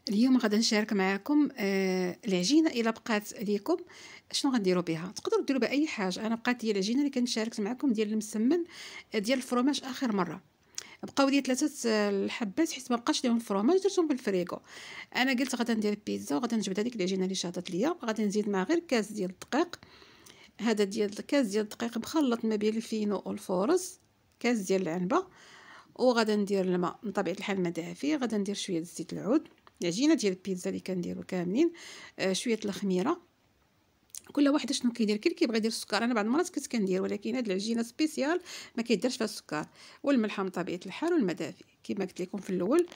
اليوم غادا نشارك معكم العجينه الا بقات ليكم شنو غديروا بها. تقدروا ديروا بها اي حاجه. انا بقات لي العجينه اللي كنت شاركت معكم ديال المسمن ديال الفرماج اخر مره. بقاو لي 3 الحبات حيت ما بقاش ليهم الفرماج درتهم بالفريغو. انا قلت غادا ندير بيتزا وغادا نجبد هذيك العجينه اللي شاطت ليا. غادي نزيد مع غير كاس ديال الدقيق. هذا ديال كاس ديال الدقيق مخلط ما بين الفينو والفورز. كاس ديال العنبه. وغادا ندير الماء من طبيعه الحال الماء دافي. غادا ندير شويه زيت العود. العجينه ديال البيتزا اللي كنديرو كاملين. شويه الخميره. كل واحد شنو كيدير كي كيبغي يدير السكر. انا بعض المرات كنت كندير ولكن هاد العجينه سبيسيال ما كيديرش فيها السكر. والملح من طبيعه الحال والماء دافي كما قلت لكم في الاول.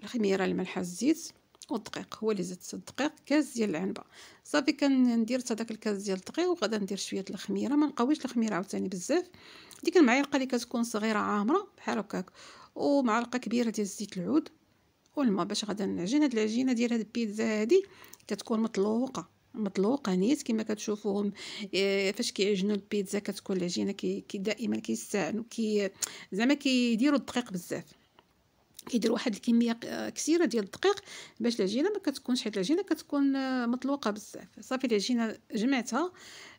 الخميره الملح الزيت والدقيق. هو اللي زدت الدقيق كاس ديال العنبه. صافي كندير هذاك الكاس ديال الدقيق وغادا ندير شويه الخميره. ما نقويش الخميره عاوتاني بزاف. ديك المعلقه اللي كتكون صغيره عامره بحال هكاك. ومعلقه كبيره ديال زيت العود والماء باش غادا نعجن هاد العجينه ديال هاد البيتزا هادي. كتكون مطلوقه نيت كما كتشوفوهم. فاش كيعجنوا البيتزا كتكون العجينه دائما كيستعنوا زعما كيديروا الدقيق بزاف. كيديروا واحد الكميه كثيره ديال الدقيق باش العجينه ما كتكونش، حيت العجينه كتكون مطلوقه بزاف. صافي العجينه جمعتها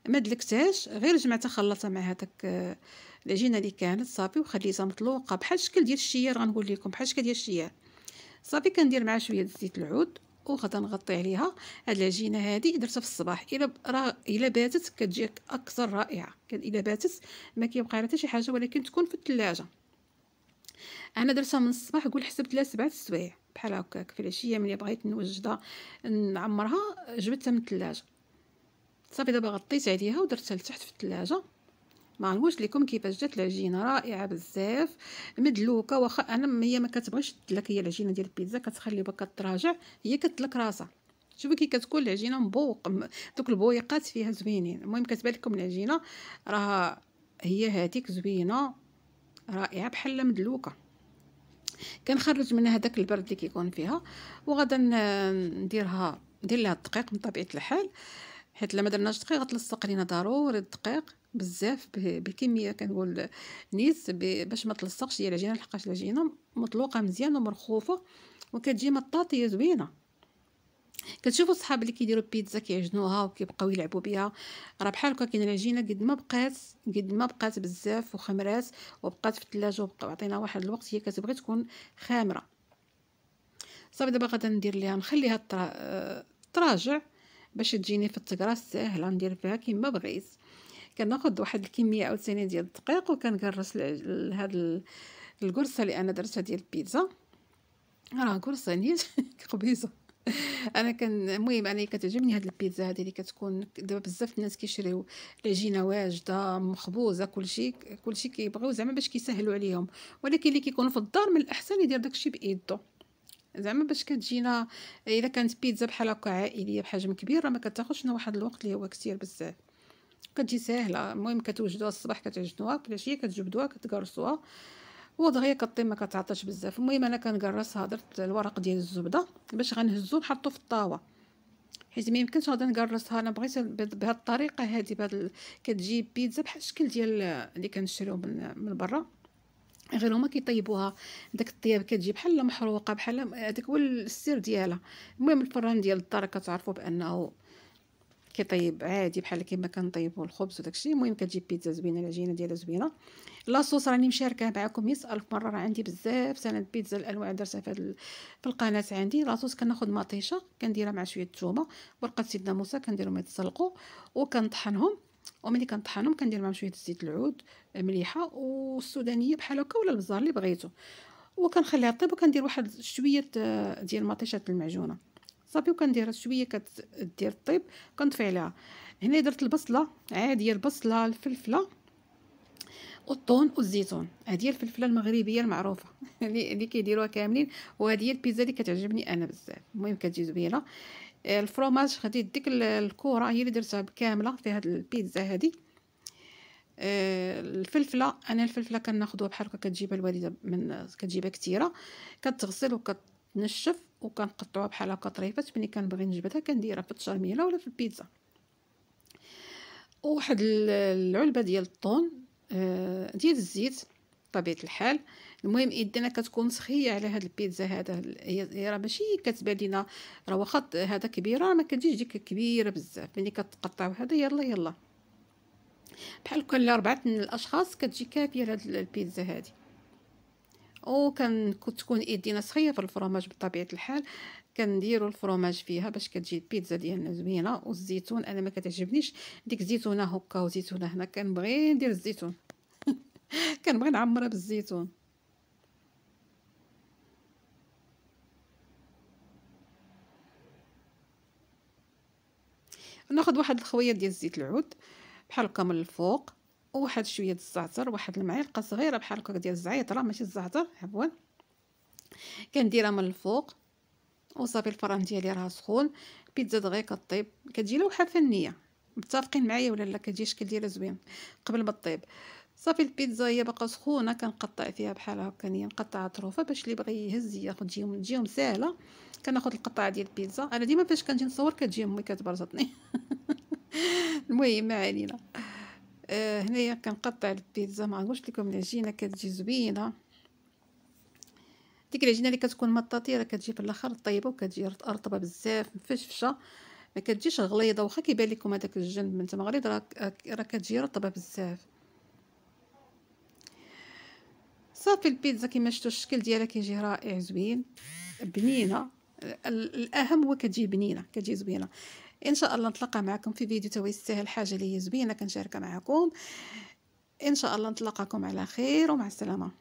ما دلكتهاش، غير جمعتها خلطتها مع هذاك العجينه اللي كانت صافي وخليتها مطلوقه بحال الشكل ديال الشيار. غنقول لكم بحال الشكل ديال الشيار. صافي كندير معها شويه زيت العود وغادا نغطي عليها. هاد العجينه هادي درتها في الصباح. الا باتت كتجي اكثر رائعه. الا باتت ما كيبقى لها حتى شي حاجه ولكن تكون في الثلاجه. انا درتها من الصباح، قول حسبت لها 7 السوايع بحال هكاك. في العشيه ملي بغيت نوجدها نعمرها جبدتها من الثلاجه. صافي دابا غطيت عليها ودرتها لتحت في الثلاجه. ما نقولش لكم كيفاش جات العجينه رائعه بزاف مدلوكه. واخا انا هي ما كتبغيش تدلك، هي العجينه ديال البيتزا كتخلي بك كتراجع هي كتدلك راسها. شوفوا كي كتكون العجينه مبوق دوك البويقات فيها زوينين. المهم كتبان لكم العجينه راه هي هذيك زوينه رائعه بحال مدلوكه. كنخرج منها داك البرد اللي كيكون فيها. وغادا ندير لها الدقيق من طبيعه الحال، حيت لما درناش دقيق غتلصق لينا ضروري الدقيق بزاف بكميه كنقول نيت باش ما تلصقش هي العجينه. لحقاش العجينه مطلوقه مزيان ومرخوفه وكتجي مطاطيه زوينه. كتشوفوا الصحاب اللي كيديروا بيتزا كيعجنوها وكيبقاو يلعبوا بها. راه بحال هكا كاين العجينه قد ما بقات بزاف وخمرات وبقات في الثلاجه وبقى عطينا واحد الوقت هي كتبغي تكون خامره. صافي دابا غادا ندير ليها نخليها تراجع باش تجيني في التكراس ساهله ندير فيها كما بغيت. كناخذ واحد الكميه عاوتاني ديال الدقيق وكنقرص هاد القرصه اللي انا درتها ديال البيتزا. راه قرصه نيت خبيزه. المهم انا كتعجبني هاد البيتزا هذه اللي كتكون دابا بزاف الناس كيشريو العجينه واجده مخبوزه كلشي كيبغيو زعما باش كيسهلوا عليهم. ولكن اللي كيكون في الدار من الاحسن يدير داكشي بايدو زعما باش كتجينا. اذا كانت بيتزا بحال هكا عائليه بحجم كبير راه ما كتاخذش واحد الوقت اللي هو كثير بزاف. كتجي ساهله. المهم كتوجدوها الصباح كتعجنوها في العشيه كتجبدوها كتقرصوها ودغيا كطيب ما كتعطاش بزاف. المهم انا كنقرصها درت الورق ديال الزبده باش غنهزو نحطو في الطاوه، حيت ما يمكنش غادي نقرصها. انا بغيت بهذه الطريقه هذه كتجي بيتزا بحال الشكل ديال اللي كنشريو من برا. غير هما كيطيبوها داك الطياب كتجي بحال محروقه بحال هذاك هو السر ديالها. المهم الفران ديال الدار كتعرفوا بانه كيطيب عادي بحال كيما كنطيبوا الخبز وداكشي. المهم كتجي بيتزا زوينه العجينه ديالها زوينه. لاصوص راني مشاركه معكم 100000 مره. راه عندي بزاف سنه بيتزا الانواع درتها في القناه عندي. لاصوص كناخذ مطيشه كنديرها مع شويه الثومه ورقه سيدنا موسى كنديرهم يتسلقوا وكنطحنهم. وملي كنطحنهم كندير معهم شويه زيت العود مليحه والسودانيه بحال هكا ولا البزار اللي بغيتو. وكنخليها طيب وكندير واحد شويه ديال مطيشه المعجونه. صافي وكندير شويه كدير الطيب كنطفي عليها. هنا درت البصله عاديه، البصله الفلفله والثوم والزيتون. هذه هي الفلفله المغربيه المعروفه اللي كيديروها كاملين. وهذه هي البيتزا اللي كتعجبني انا بزاف. المهم كتجي زوينه. الفرomاج خديت ديك الكره هي اللي درتها كامله في هذه البيتزا هذه. الفلفله انا الفلفله كناخذوها بحال هكا كتجيبها الوالده كتجيبها كثيره كتغسل وكتنشف وكنقطعوها بحال هكا طريفات. ملي كنبغي نجبدها كنديرها في التشرميله ولا في البيتزا. وواحد العلبه ديال الطون ديال الزيت بطبيعه الحال المهم يدينا كتكون سخيه على هاد البيتزا هذا. هي راه ماشي كتبان لينا، راه واخا هذا كبيره ما كتجيش ديك كبيره بزاف. ملي كتقطعوا هذا يلا يلا بحال كان لأربعة الاشخاص كتجي كافيه لهاد البيتزا هذه. تكون ايدينا سخيه في الفرماج بطبيعه الحال. كنديروا الفرماج فيها باش كتجي البيتزا ديالنا زوينه. والزيتون انا ما كتعجبنيش ديك الزيتونه هكا وزيتونه هنا، كنبغي ندير الزيتون كنبغي نعمرها بالزيتون. ناخذ واحد الخويه ديال زيت العود بحال هكا من الفوق، وواحد شويه د الزعتر، واحد المعلقه صغيره بحال هكا ديال الزعتره ماشي الزعتر عفوا، كنديرها من الفوق. وصافي الفران ديالي راه سخون، البيتزا دغيا كطيب كتجي لوحه فنيه. متفقين معايا ولا لا؟ كتجي الشكل ديالها زوين قبل ما طيب. صافي البيتزا هي باقا سخونه كنقطع فيها بحال هكا، نقطع اطرافها باش اللي بغى يهز ياخذ تجيهم ساهله. كناخذ القطعه ديال البيتزا. انا ديما فاش كنجي نصور كتجي امي كتبرزطني المهم ما علينا. هنايا كنقطع البيتزا. ما نقولش لكم العجينه كتجي زوينه، ديك العجينه اللي كتكون مطاطيه راه كتجي في الاخر طيبه وكتجي رطبه بزاف مفشفشه، ما كتجيش غليظه. واخا كيبان لكم هذاك الجنب من تما غليظ، راه كتجي رطبه بزاف. صافي البيتزا كما شفتوا الشكل ديالها كيجي رائع زوين بنينه. الاهم هو كتجي بنينه كتجي زوينه. ان شاء الله نتلاقى معكم في فيديو تو يستاهل حاجه اللي هي زوينه كنشاركها معكم. ان شاء الله نتلاقاكم على خير ومع السلامه.